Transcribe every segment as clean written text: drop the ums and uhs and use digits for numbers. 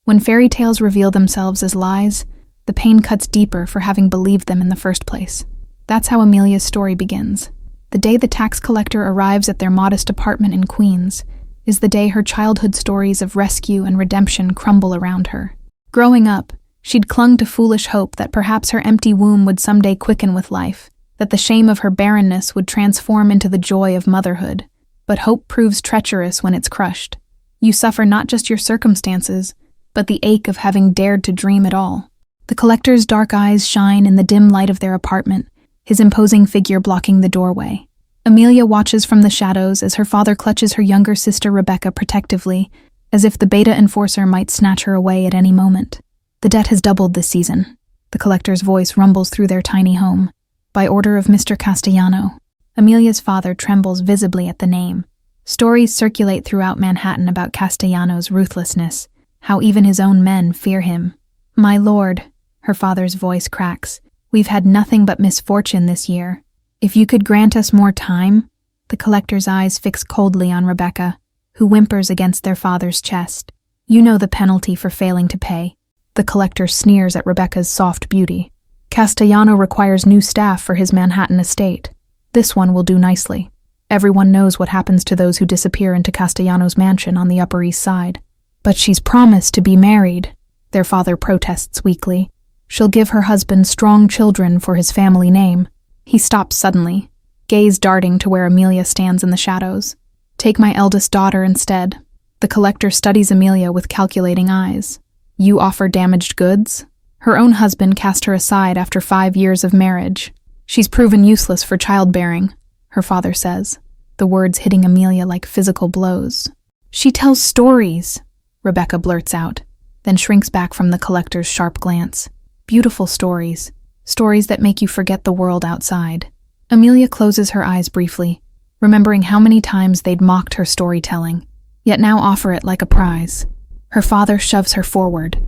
When fairy tales reveal themselves as lies, the pain cuts deeper for having believed them in the first place. That's how Amelia's story begins. The day the tax collector arrives at their modest apartment in Queens is the day her childhood stories of rescue and redemption crumble around her. Growing up, she'd clung to foolish hope that perhaps her empty womb would someday quicken with life, that the shame of her barrenness would transform into the joy of motherhood. But hope proves treacherous when it's crushed. You suffer not just your circumstances, but the ache of having dared to dream at all. The collector's dark eyes shine in the dim light of their apartment, his imposing figure blocking the doorway. Amelia watches from the shadows as her father clutches her younger sister Rebecca protectively, as if the beta enforcer might snatch her away at any moment. The debt has doubled this season. The collector's voice rumbles through their tiny home. By order of Mr. Castellano. Amelia's father trembles visibly at the name. Stories circulate throughout Manhattan about Castellano's ruthlessness, how even his own men fear him. My lord, her father's voice cracks, we've had nothing but misfortune this year. If you could grant us more time, the collector's eyes fix coldly on Rebecca, who whimpers against their father's chest. You know the penalty for failing to pay. The collector sneers at Rebecca's soft beauty. Castellano requires new staff for his Manhattan estate. This one will do nicely. Everyone knows what happens to those who disappear into Castellano's mansion on the Upper East Side. But she's promised to be married, their father protests weakly. She'll give her husband strong children for his family name. He stops suddenly, gaze darting to where Amelia stands in the shadows. Take my eldest daughter instead. The collector studies Amelia with calculating eyes. You offer damaged goods? Her own husband cast her aside after 5 years of marriage. She's proven useless for childbearing, her father says, the words hitting Amelia like physical blows. She tells stories, Rebecca blurts out, then shrinks back from the collector's sharp glance. Beautiful stories. Stories that make you forget the world outside. Amelia closes her eyes briefly, remembering how many times they'd mocked her storytelling, yet now offer it like a prize. Her father shoves her forward.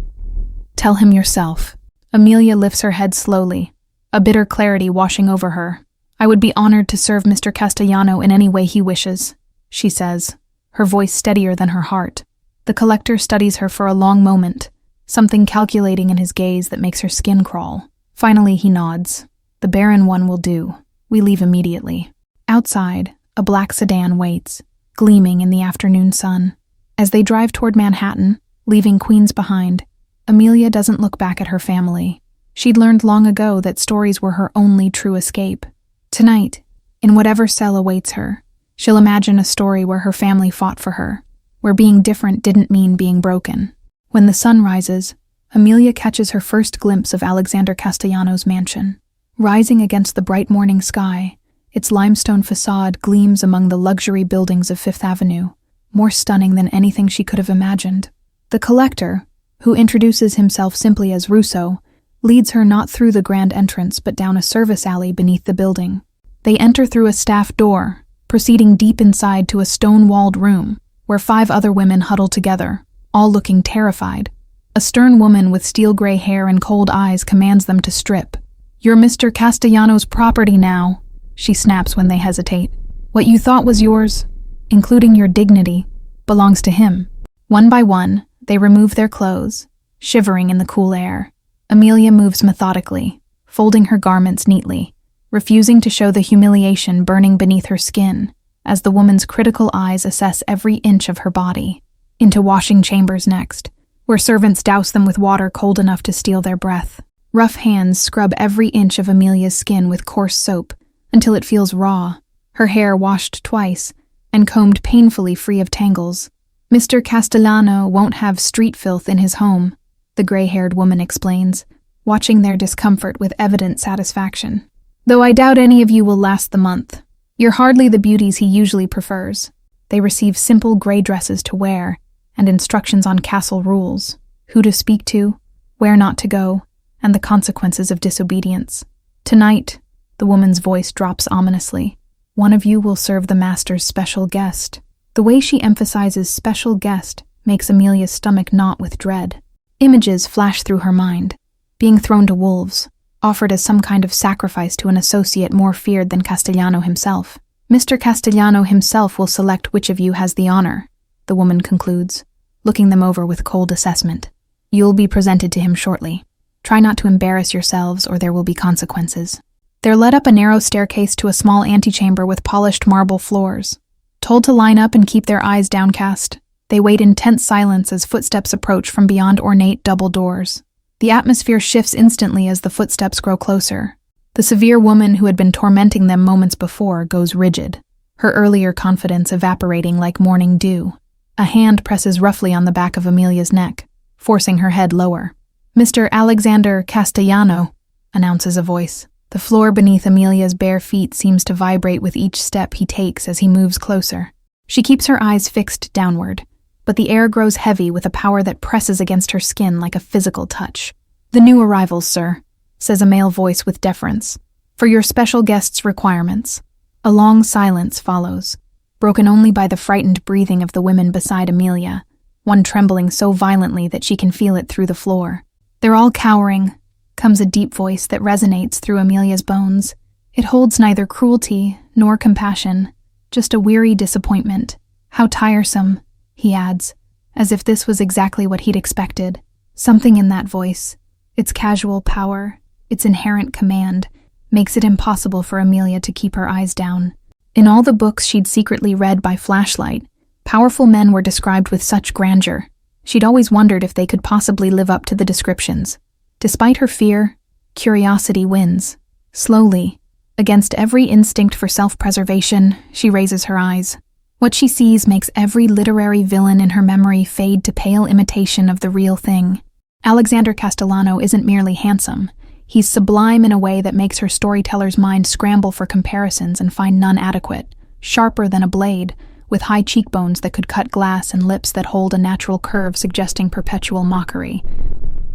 Tell him yourself. Amelia lifts her head slowly, a bitter clarity washing over her. I would be honored to serve Mr. Castellano in any way he wishes, she says, her voice steadier than her heart. The collector studies her for a long moment, something calculating in his gaze that makes her skin crawl. Finally, he nods. The barren one will do. We leave immediately. Outside, a black sedan waits, gleaming in the afternoon sun. As they drive toward Manhattan, leaving Queens behind, Amelia doesn't look back at her family. She'd learned long ago that stories were her only true escape. Tonight, in whatever cell awaits her, she'll imagine a story where her family fought for her, where being different didn't mean being broken. When the sun rises, Amelia catches her first glimpse of Alexander Castellano's mansion. Rising against the bright morning sky, its limestone facade gleams among the luxury buildings of Fifth Avenue, more stunning than anything she could have imagined. The collector, who introduces himself simply as Russo, leads her not through the grand entrance but down a service alley beneath the building. They enter through a staff door, proceeding deep inside to a stone-walled room, where 5 other women huddle together, all looking terrified. A stern woman with steel-gray hair and cold eyes commands them to strip. You're Mr. Castellano's property now, she snaps when they hesitate. What you thought was yours, including your dignity, belongs to him. One by one, they remove their clothes, shivering in the cool air. Amelia moves methodically, folding her garments neatly, refusing to show the humiliation burning beneath her skin, as the woman's critical eyes assess every inch of her body. Into washing chambers next, where servants douse them with water cold enough to steal their breath. Rough hands scrub every inch of Amelia's skin with coarse soap until it feels raw, her hair washed twice and combed painfully free of tangles. Mr. Castellano won't have street filth in his home, the gray-haired woman explains, watching their discomfort with evident satisfaction. Though I doubt any of you will last the month. You're hardly the beauties he usually prefers. They receive simple gray dresses to wear and instructions on castle rules, who to speak to, where not to go, and the consequences of disobedience. Tonight, the woman's voice drops ominously. One of you will serve the master's special guest. The way she emphasizes special guest makes Amelia's stomach knot with dread. Images flash through her mind, being thrown to wolves, offered as some kind of sacrifice to an associate more feared than Castellano himself. Mr. Castellano himself will select which of you has the honor, the woman concludes, looking them over with cold assessment. You'll be presented to him shortly. Try not to embarrass yourselves or there will be consequences. They're led up a narrow staircase to a small antechamber with polished marble floors. Told to line up and keep their eyes downcast, they wait in tense silence as footsteps approach from beyond ornate double doors. The atmosphere shifts instantly as the footsteps grow closer. The severe woman who had been tormenting them moments before goes rigid, her earlier confidence evaporating like morning dew. A hand presses roughly on the back of Amelia's neck, forcing her head lower. "Mr. Alexander Castellano," announces a voice. The floor beneath Amelia's bare feet seems to vibrate with each step he takes as he moves closer. She keeps her eyes fixed downward, but the air grows heavy with a power that presses against her skin like a physical touch. "The new arrivals, sir," says a male voice with deference. "For your special guests' requirements." A long silence follows, broken only by the frightened breathing of the women beside Amelia, one trembling so violently that she can feel it through the floor. "They're all cowering," comes a deep voice that resonates through Amelia's bones. It holds neither cruelty nor compassion, just a weary disappointment. "How tiresome," he adds, as if this was exactly what he'd expected. Something in that voice, its casual power, its inherent command, makes it impossible for Amelia to keep her eyes down. In all the books she'd secretly read by flashlight, powerful men were described with such grandeur. She'd always wondered if they could possibly live up to the descriptions. Despite her fear, curiosity wins. Slowly, against every instinct for self-preservation, she raises her eyes. What she sees makes every literary villain in her memory fade to pale imitation of the real thing. Alexander Castellano isn't merely handsome. He's sublime in a way that makes her storyteller's mind scramble for comparisons and find none adequate. Sharper than a blade, with high cheekbones that could cut glass and lips that hold a natural curve suggesting perpetual mockery.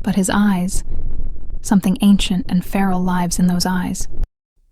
But his eyes, something ancient and feral lives in those eyes.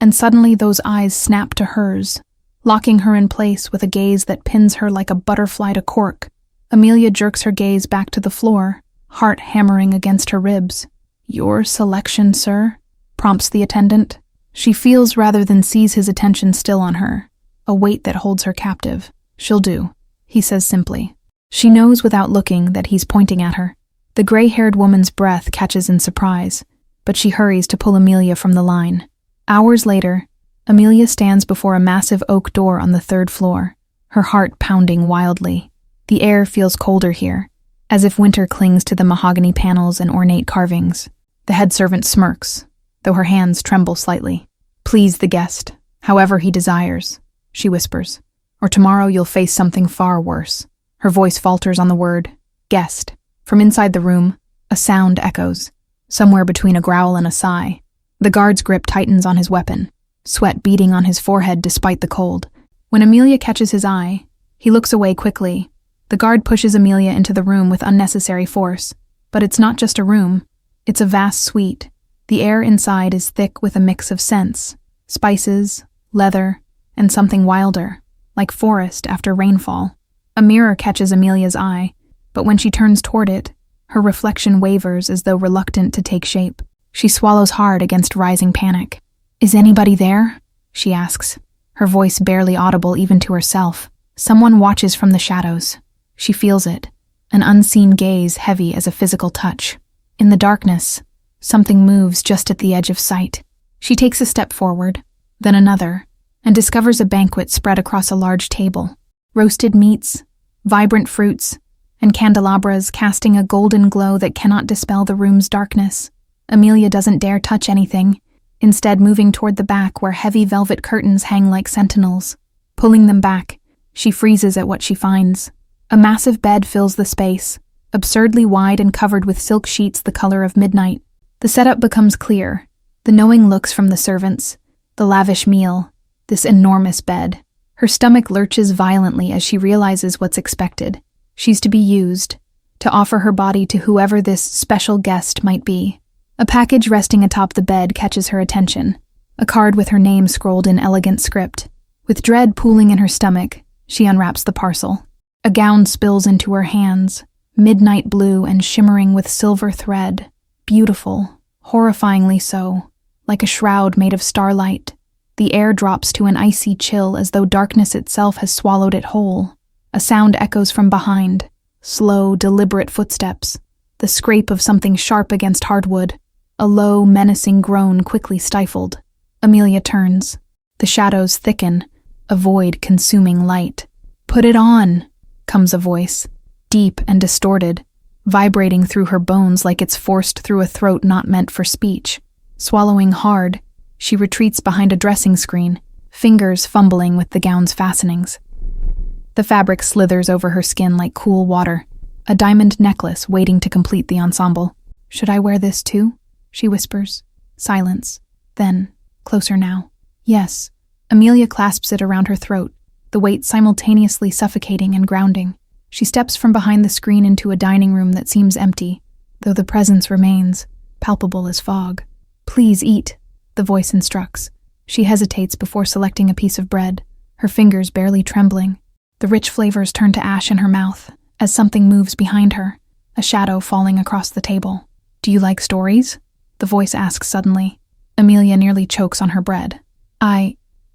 And suddenly those eyes snap to hers, locking her in place with a gaze that pins her like a butterfly to cork. Amelia jerks her gaze back to the floor, heart hammering against her ribs. "Your selection, sir?" prompts the attendant. She feels rather than sees his attention still on her, a weight that holds her captive. "She'll do," he says simply. She knows without looking that he's pointing at her. The gray-haired woman's breath catches in surprise, but she hurries to pull Amelia from the line. Hours later, Amelia stands before a massive oak door on the 3rd floor, her heart pounding wildly. The air feels colder here, as if winter clings to the mahogany panels and ornate carvings. The head servant smirks, though her hands tremble slightly. "Please the guest, however he desires," she whispers, "or tomorrow you'll face something far worse." Her voice falters on the word, "guest." From inside the room, a sound echoes, somewhere between a growl and a sigh. The guard's grip tightens on his weapon, sweat beading on his forehead despite the cold. When Amelia catches his eye, he looks away quickly. The guard pushes Amelia into the room with unnecessary force. But it's not just a room, it's a vast suite. The air inside is thick with a mix of scents, spices, leather, and something wilder, like forest after rainfall. A mirror catches Amelia's eye, but when she turns toward it, her reflection wavers as though reluctant to take shape. She swallows hard against rising panic. "Is anybody there?" she asks, her voice barely audible even to herself. Someone watches from the shadows. She feels it, an unseen gaze heavy as a physical touch. In the darkness, something moves just at the edge of sight. She takes a step forward, then another, and discovers a banquet spread across a large table. Roasted meats, vibrant fruits, and candelabras casting a golden glow that cannot dispel the room's darkness. Amelia doesn't dare touch anything, instead moving toward the back where heavy velvet curtains hang like sentinels. Pulling them back, she freezes at what she finds. A massive bed fills the space, absurdly wide and covered with silk sheets the color of midnight. The setup becomes clear, the knowing looks from the servants, the lavish meal, this enormous bed. Her stomach lurches violently as she realizes what's expected. She's to be used, to offer her body to whoever this special guest might be. A package resting atop the bed catches her attention, a card with her name scrolled in elegant script. With dread pooling in her stomach, she unwraps the parcel. A gown spills into her hands, midnight blue and shimmering with silver thread. Beautiful, horrifyingly so, like a shroud made of starlight. The air drops to an icy chill as though darkness itself has swallowed it whole. A sound echoes from behind, slow, deliberate footsteps. the scrape of something sharp against hardwood. A low, menacing groan quickly stifled. Amelia turns. The shadows thicken, a void consuming light. "Put it on," comes a voice, deep and distorted, vibrating through her bones like it's forced through a throat not meant for speech. Swallowing hard, she retreats behind a dressing screen, fingers fumbling with the gown's fastenings. The fabric slithers over her skin like cool water, a diamond necklace waiting to complete the ensemble. "Should I wear this too?" she whispers. Silence. Then, closer now. Yes. Amelia clasps it around her throat, the weight simultaneously suffocating and grounding. She steps from behind the screen into a dining room that seems empty, though the presence remains, palpable as fog. "Please eat," the voice instructs. She hesitates before selecting a piece of bread, her fingers barely trembling. The rich flavors turn to ash in her mouth as something moves behind her, a shadow falling across the table. "Do you like stories?" the voice asks suddenly. Amelia nearly chokes on her bread.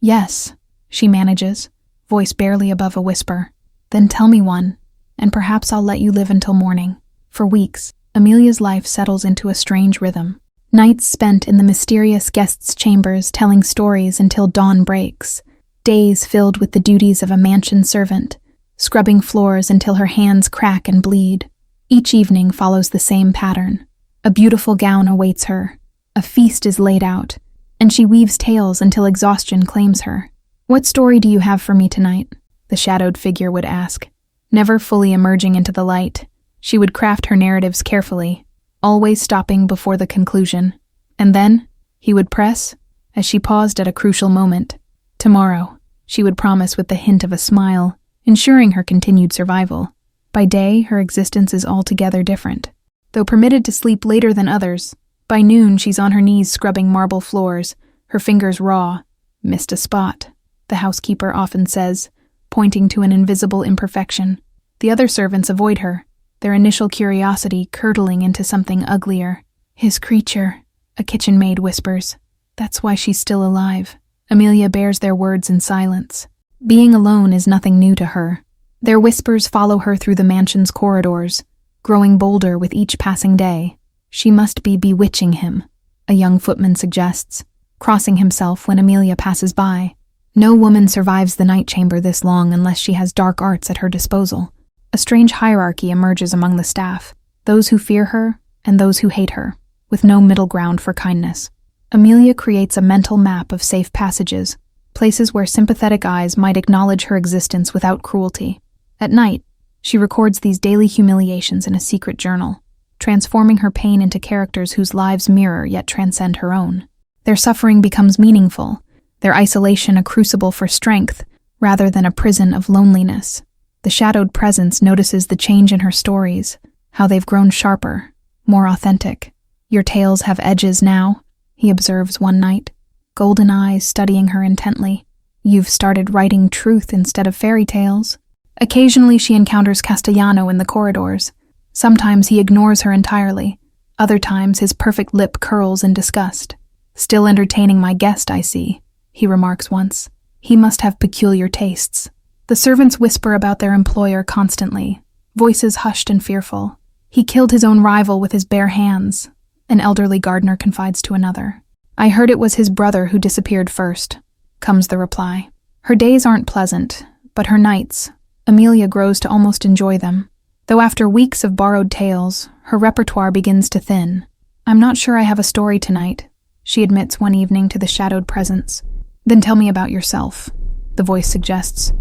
Yes, she manages, voice barely above a whisper. "Then tell me one, and perhaps I'll let you live until morning." For weeks, Amelia's life settles into a strange rhythm. Nights spent in the mysterious guests' chambers telling stories until dawn breaks. Days filled with the duties of a mansion servant, scrubbing floors until her hands crack and bleed. Each evening follows the same pattern. A beautiful gown awaits her. A feast is laid out, and she weaves tales until exhaustion claims her. "What story do you have for me tonight?" the shadowed figure would ask. Never fully emerging into the light, she would craft her narratives carefully, always stopping before the conclusion. And then, he would press, as she paused at a crucial moment. "Tomorrow," she would promise with the hint of a smile, ensuring her continued survival. By day, her existence is altogether different. Though permitted to sleep later than others, by noon she's on her knees scrubbing marble floors, her fingers raw. "Missed a spot," the housekeeper often says, pointing to an invisible imperfection. The other servants avoid her, their initial curiosity curdling into something uglier. "His creature," a kitchen maid whispers. "That's why she's still alive." Amelia bears their words in silence. Being alone is nothing new to her. Their whispers follow her through the mansion's corridors, growing bolder with each passing day. "She must be bewitching him," a young footman suggests, crossing himself when Amelia passes by. No woman survives the night chamber this long unless she has dark arts at her disposal. A strange hierarchy emerges among the staff, those who fear her and those who hate her, with no middle ground for kindness. Amelia creates a mental map of safe passages, places where sympathetic eyes might acknowledge her existence without cruelty. At night, she records these daily humiliations in a secret journal, transforming her pain into characters whose lives mirror yet transcend her own. Their suffering becomes meaningful, their isolation a crucible for strength rather than a prison of loneliness. The shadowed presence notices the change in her stories, how they've grown sharper, more authentic. "Your tales have edges now," he observes one night, golden eyes studying her intently. "You've started writing truth instead of fairy tales." Occasionally she encounters Castellano in the corridors. Sometimes he ignores her entirely. Other times his perfect lip curls in disgust. "Still entertaining my guest, I see," he remarks once. "He must have peculiar tastes." The servants whisper about their employer constantly, voices hushed and fearful. "He killed his own rival with his bare hands," an elderly gardener confides to another. "I heard it was his brother who disappeared first," comes the reply. Her days aren't pleasant, but her nights, Amelia grows to almost enjoy them. Though after weeks of borrowed tales, her repertoire begins to thin. "I'm not sure I have a story tonight," she admits one evening to the shadowed presence. "Then tell me about yourself," the voice suggests,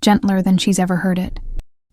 gentler than she's ever heard it.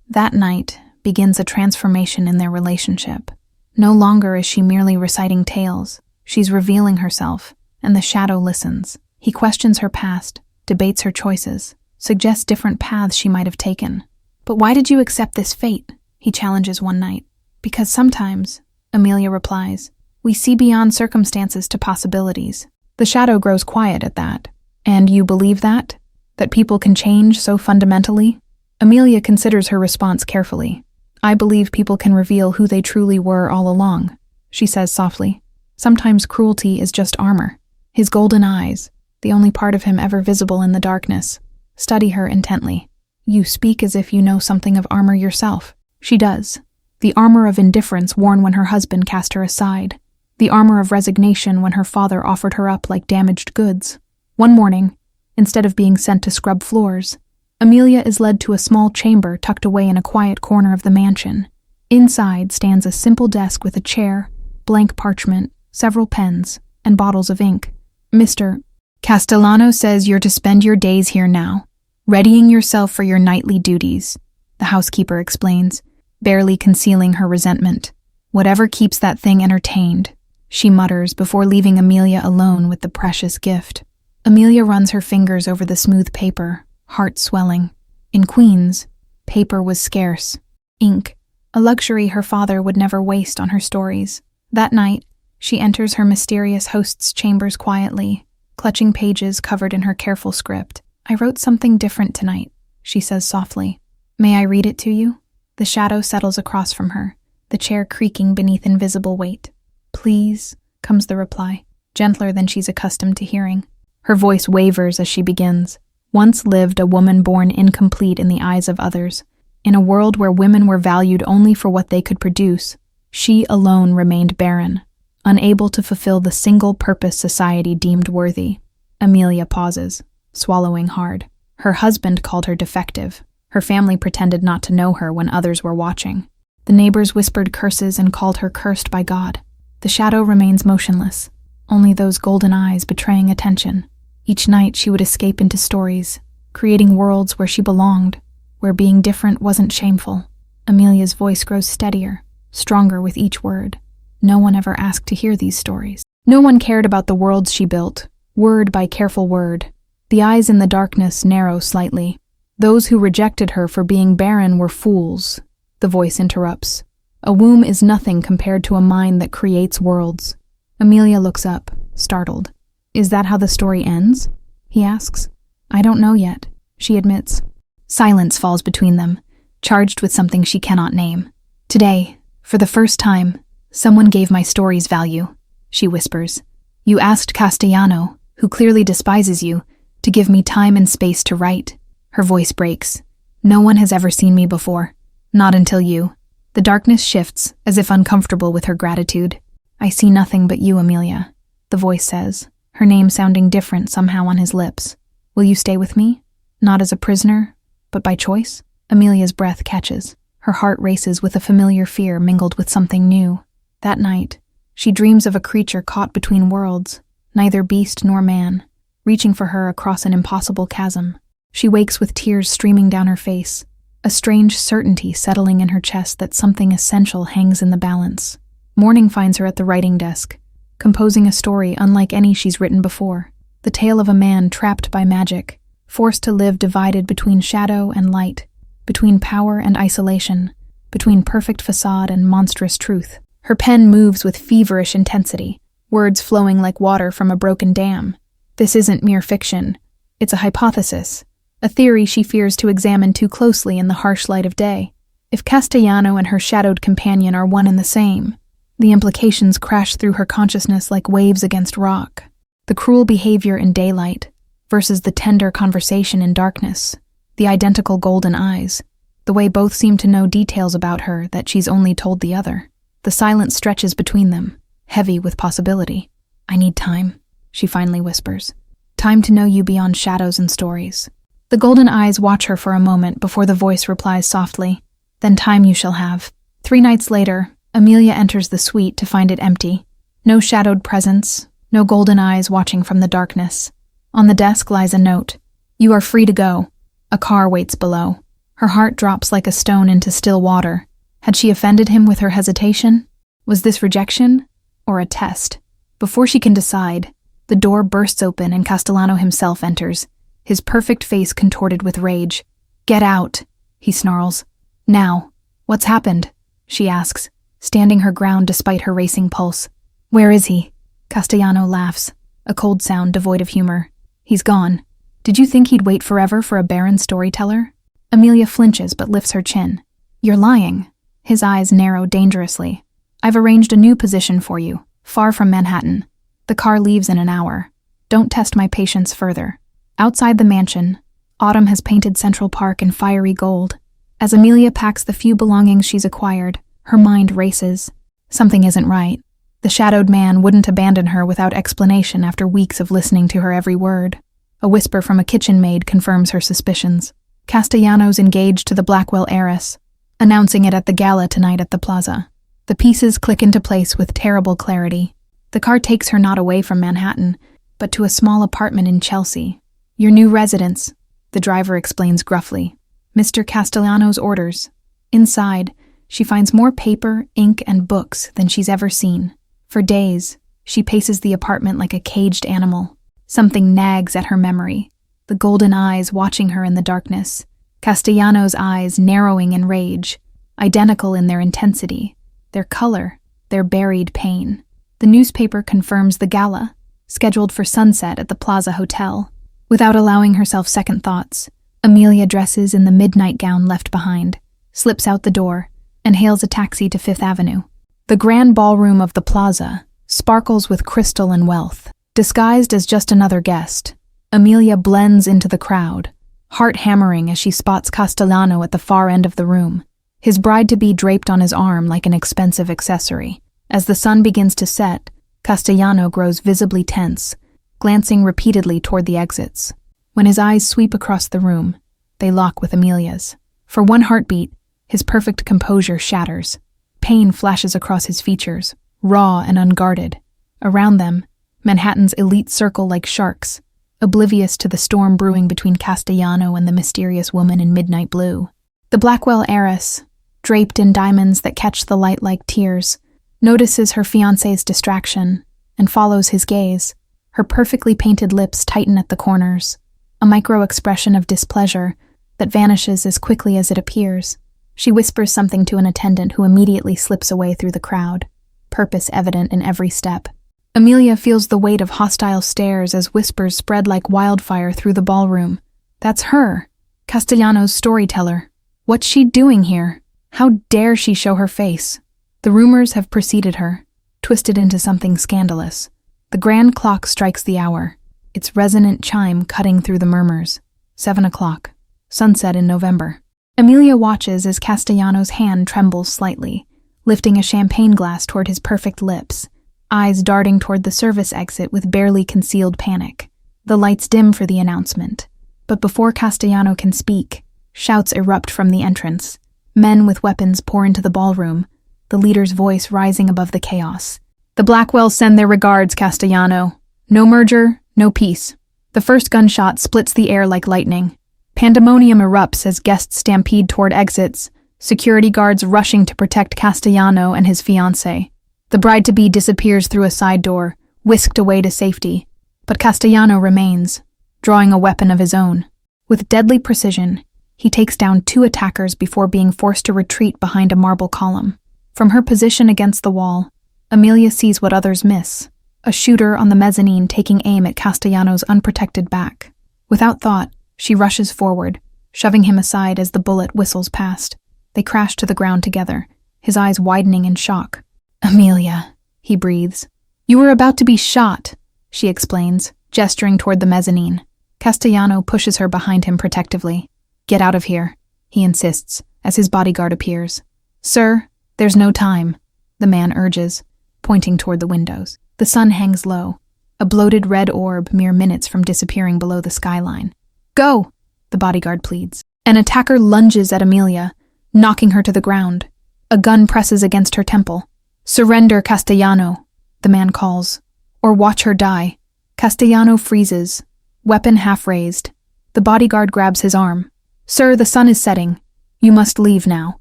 That night begins a transformation in their relationship. No longer is she merely reciting tales, she's revealing herself, and the shadow listens. He questions her past, debates her choices, suggests different paths she might have taken. "But why did you accept this fate?" he challenges one night. "Because sometimes," Amelia replies, "we see beyond circumstances to possibilities." The shadow grows quiet at that. "And you believe that? That people can change so fundamentally?" Amelia considers her response carefully. "I believe people can reveal who they truly were all along," she says softly. "Sometimes cruelty is just armor." His golden eyes, the only part of him ever visible in the darkness, study her intently. "You speak as if you know something of armor yourself." She does. The The armor of indifference worn when her husband cast her aside. The armor of resignation when her father offered her up like damaged goods. One morning, instead of being sent to scrub floors, Amelia is led to a small chamber tucked away in a quiet corner of the mansion. Inside stands a simple desk with a chair, blank parchment, several pens, and bottles of ink. Mr. Castellano says you're to spend your days here now, readying yourself for your nightly duties, the housekeeper explains, barely concealing her resentment. Whatever keeps that thing entertained, she mutters before leaving Amelia alone with the precious gift. Amelia runs her fingers over the smooth paper, heart swelling. In Queens, paper was scarce. Ink, a luxury her father would never waste on her stories. That night, she enters her mysterious host's chambers quietly, clutching pages covered in her careful script. I wrote something different tonight, she says softly. May I read it to you? The shadow settles across from her, the chair creaking beneath invisible weight. Please, comes the reply, gentler than she's accustomed to hearing. Her voice wavers as she begins. Once lived a woman born incomplete in the eyes of others. In a world where women were valued only for what they could produce, she alone remained barren, unable to fulfill the single purpose society deemed worthy. Amelia pauses, swallowing hard. Her husband called her defective. Her family pretended not to know her when others were watching. The neighbors whispered curses and called her cursed by God. The shadow remains motionless, only those golden eyes betraying attention. Each night she would escape into stories, creating worlds where she belonged, where being different wasn't shameful. Amelia's voice grows steadier, stronger with each word. No one ever asked to hear these stories. No one cared about the worlds she built, word by careful word. The eyes in the darkness narrow slightly. Those who rejected her for being barren were fools. The voice interrupts. A womb is nothing compared to a mind that creates worlds. Amelia looks up, startled. Is that how the story ends? He asks. I don't know yet, she admits. Silence falls between them, charged with something she cannot name. Today, for the first time, someone gave my stories value, she whispers. You asked Castellano, who clearly despises you, to give me time and space to write. Her voice breaks. No one has ever seen me before. Not until you. The darkness shifts, as if uncomfortable with her gratitude. I see nothing but you, Amelia, the voice says, her name sounding different somehow on his lips. Will you stay with me? Not as a prisoner, but by choice? Amelia's breath catches. Her heart races with a familiar fear mingled with something new. That night, she dreams of a creature caught between worlds, neither beast nor man, reaching for her across an impossible chasm. She wakes with tears streaming down her face, a strange certainty settling in her chest that something essential hangs in the balance. Morning finds her at the writing desk, composing a story unlike any she's written before. The tale of a man trapped by magic, forced to live divided between shadow and light, between power and isolation, between perfect facade and monstrous truth. Her pen moves with feverish intensity, words flowing like water from a broken dam. This isn't mere fiction. It's a hypothesis, a theory she fears to examine too closely in the harsh light of day. If Castellano and her shadowed companion are one and the same, the implications crash through her consciousness like waves against rock. The cruel behavior in daylight versus the tender conversation in darkness, the identical golden eyes, the way both seem to know details about her that she's only told the other. The silence stretches between them, heavy with possibility. I need time, she finally whispers. Time to know you beyond shadows and stories. The golden eyes watch her for a moment before the voice replies softly, Then time you shall have. 3 nights later, Amelia enters the suite to find it empty. No shadowed presence, no golden eyes watching from the darkness. On the desk lies a note. You are free to go. A car waits below. Her heart drops like a stone into still water. Had she offended him with her hesitation? Was this rejection or a test? Before she can decide, the door bursts open and Castellano himself enters, his perfect face contorted with rage. Get out, he snarls. Now, what's happened? She asks, standing her ground despite her racing pulse. Where is he? Castellano laughs, a cold sound devoid of humor. He's gone. Did you think he'd wait forever for a barren storyteller? Amelia flinches but lifts her chin. You're lying. His eyes narrow dangerously. I've arranged a new position for you, far from Manhattan. The car leaves in an hour. Don't test my patience further. Outside the mansion, autumn has painted Central Park in fiery gold. As Amelia packs the few belongings she's acquired, Her mind races. Something isn't right. The shadowed man wouldn't abandon her without explanation after weeks of listening to her every word. A whisper from a kitchen maid confirms her suspicions. Castellanos engaged to the Blackwell heiress, announcing it at the gala tonight at the plaza. The pieces click into place with terrible clarity. The car takes her not away from Manhattan, but to a small apartment in Chelsea. Your new residence, the driver explains gruffly. Mr. Castellanos' orders. Inside, she finds more paper, ink, and books than she's ever seen. For days, she paces the apartment like a caged animal. Something nags at her memory, the golden eyes watching her in the darkness. Castellanos' eyes narrowing in rage, identical in their intensity, their color, their buried pain. The newspaper confirms the gala, scheduled for sunset at the Plaza Hotel. Without allowing herself second thoughts, Amelia dresses in the midnight gown left behind, slips out the door, and hails a taxi to Fifth Avenue. The grand ballroom of the plaza sparkles with crystal and wealth. Disguised as just another guest, Amelia blends into the crowd, heart hammering as she spots Castellano at the far end of the room, his bride-to-be draped on his arm like an expensive accessory. As the sun begins to set, Castellano grows visibly tense, glancing repeatedly toward the exits. When his eyes sweep across the room, they lock with Amelia's. For one heartbeat, his perfect composure shatters. Pain flashes across his features, raw and unguarded. Around them, Manhattan's elite circle like sharks, oblivious to the storm brewing between Castellano and the mysterious woman in midnight blue. The Blackwell heiress, draped in diamonds that catch the light like tears, notices her fiancé's distraction and follows his gaze. Her perfectly painted lips tighten at the corners, a micro-expression of displeasure that vanishes as quickly as it appears. She whispers something to an attendant who immediately slips away through the crowd, purpose evident in every step. Amelia feels the weight of hostile stares as whispers spread like wildfire through the ballroom. That's her, Castellanos' Storyteller. What's she doing here? How dare she show her face? The rumors have preceded her, twisted into something scandalous. The grand clock strikes the hour, its resonant chime cutting through the murmurs. 7 o'clock. Sunset in November. Amelia watches as Castellanos' hand trembles slightly, lifting a champagne glass toward his perfect lips, eyes darting toward the service exit with barely concealed panic. The lights dim for the announcement, but before Castellano can speak, shouts erupt from the entrance. Men with weapons pour into the ballroom, the leader's voice rising above the chaos. The Blackwells send their regards, Castellano. No merger, no peace. The first gunshot splits the air like lightning. Pandemonium erupts as guests stampede toward exits, security guards rushing to protect Castellano and his fiancée. The bride-to-be disappears through a side door, whisked away to safety, but Castellano remains, drawing a weapon of his own. With deadly precision, he takes down 2 attackers before being forced to retreat behind a marble column. From her position against the wall, Amelia sees what others miss, a shooter on the mezzanine taking aim at Castellano's unprotected back. Without thought, she rushes forward, shoving him aside as the bullet whistles past. They crash to the ground together, his eyes widening in shock. "Amelia," he breathes. "You were about to be shot," she explains, gesturing toward the mezzanine. Castellano pushes her behind him protectively. "Get out of here," he insists, as his bodyguard appears. "Sir, there's no time," the man urges, pointing toward the windows. The sun hangs low, a bloated red orb mere minutes from disappearing below the skyline. "Go," the bodyguard pleads. An attacker lunges at Amelia, knocking her to the ground. A gun presses against her temple. "Surrender, Castellano," the man calls, "or watch her die." Castellano freezes, weapon half raised. The bodyguard grabs his arm. "Sir, the sun is setting. You must leave now."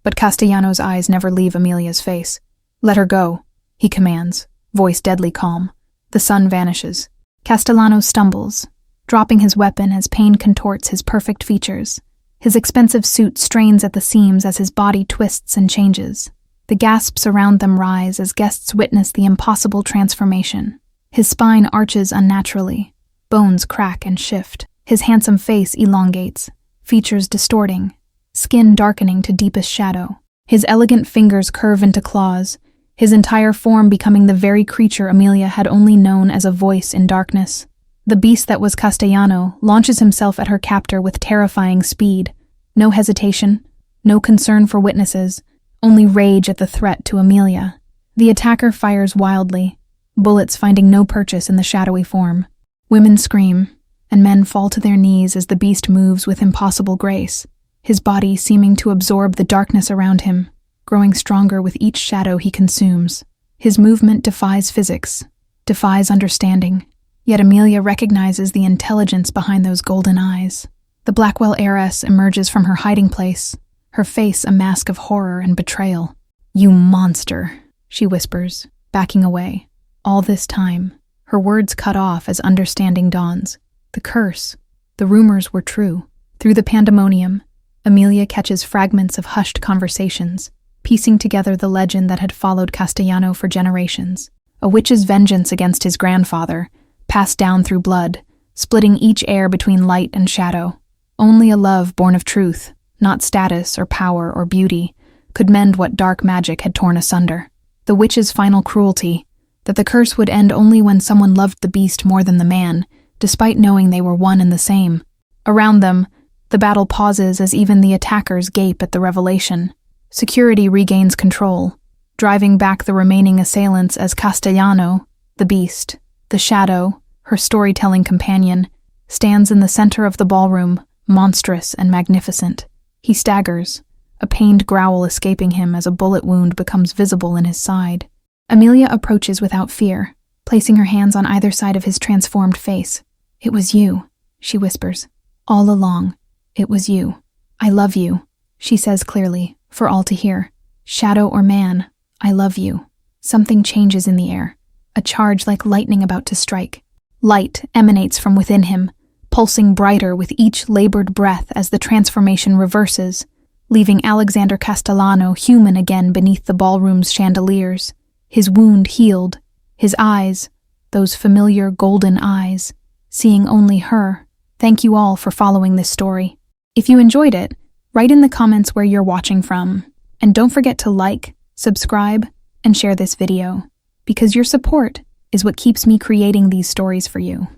But Castellano's eyes never leave Amelia's face. "Let her go," he commands, voice deadly calm. The sun vanishes. Castellano stumbles, dropping his weapon as pain contorts his perfect features. His expensive suit strains at the seams as his body twists and changes. The gasps around them rise as guests witness the impossible transformation. His spine arches unnaturally, bones crack and shift. His handsome face elongates, features distorting, skin darkening to deepest shadow. His elegant fingers curve into claws, his entire form becoming the very creature Amelia had only known as a voice in darkness. The beast that was Castellano launches himself at her captor with terrifying speed. No hesitation, no concern for witnesses, only rage at the threat to Amelia. The attacker fires wildly, bullets finding no purchase in the shadowy form. Women scream, and men fall to their knees as the beast moves with impossible grace, his body seeming to absorb the darkness around him, growing stronger with each shadow he consumes. His movement defies physics, defies understanding, yet Amelia recognizes the intelligence behind those golden eyes. The Blackwell heiress emerges from her hiding place, her face a mask of horror and betrayal. "You monster," she whispers, backing away. All this time, her words cut off as understanding dawns. The curse, the rumors were true. Through the pandemonium, Amelia catches fragments of hushed conversations, piecing together the legend that had followed Castellano for generations. A witch's vengeance against his grandfather, passed down through blood, splitting each heir between light and shadow. Only a love born of truth, not status or power or beauty, could mend what dark magic had torn asunder. The witch's final cruelty, that the curse would end only when someone loved the beast more than the man, despite knowing they were one and the same. Around them, the battle pauses as even the attackers gape at the revelation. Security regains control, driving back the remaining assailants as Castellano, the beast, the shadow, her storytelling companion, stands in the center of the ballroom, monstrous and magnificent. He staggers, a pained growl escaping him as a bullet wound becomes visible in his side. Amelia approaches without fear, placing her hands on either side of his transformed face. "It was you," she whispers. "All along, it was you. I love you," she says clearly, for all to hear. "Shadow or man, I love you." Something changes in the air, a charge like lightning about to strike. Light emanates from within him, pulsing brighter with each labored breath as the transformation reverses, leaving Alexander Castellano human again beneath the ballroom's chandeliers. His wound healed, his eyes, those familiar golden eyes, seeing only her. Thank you all for following this story. If you enjoyed it, write in the comments where you're watching from, and don't forget to like, subscribe, and share this video, because your support is what keeps me creating these stories for you.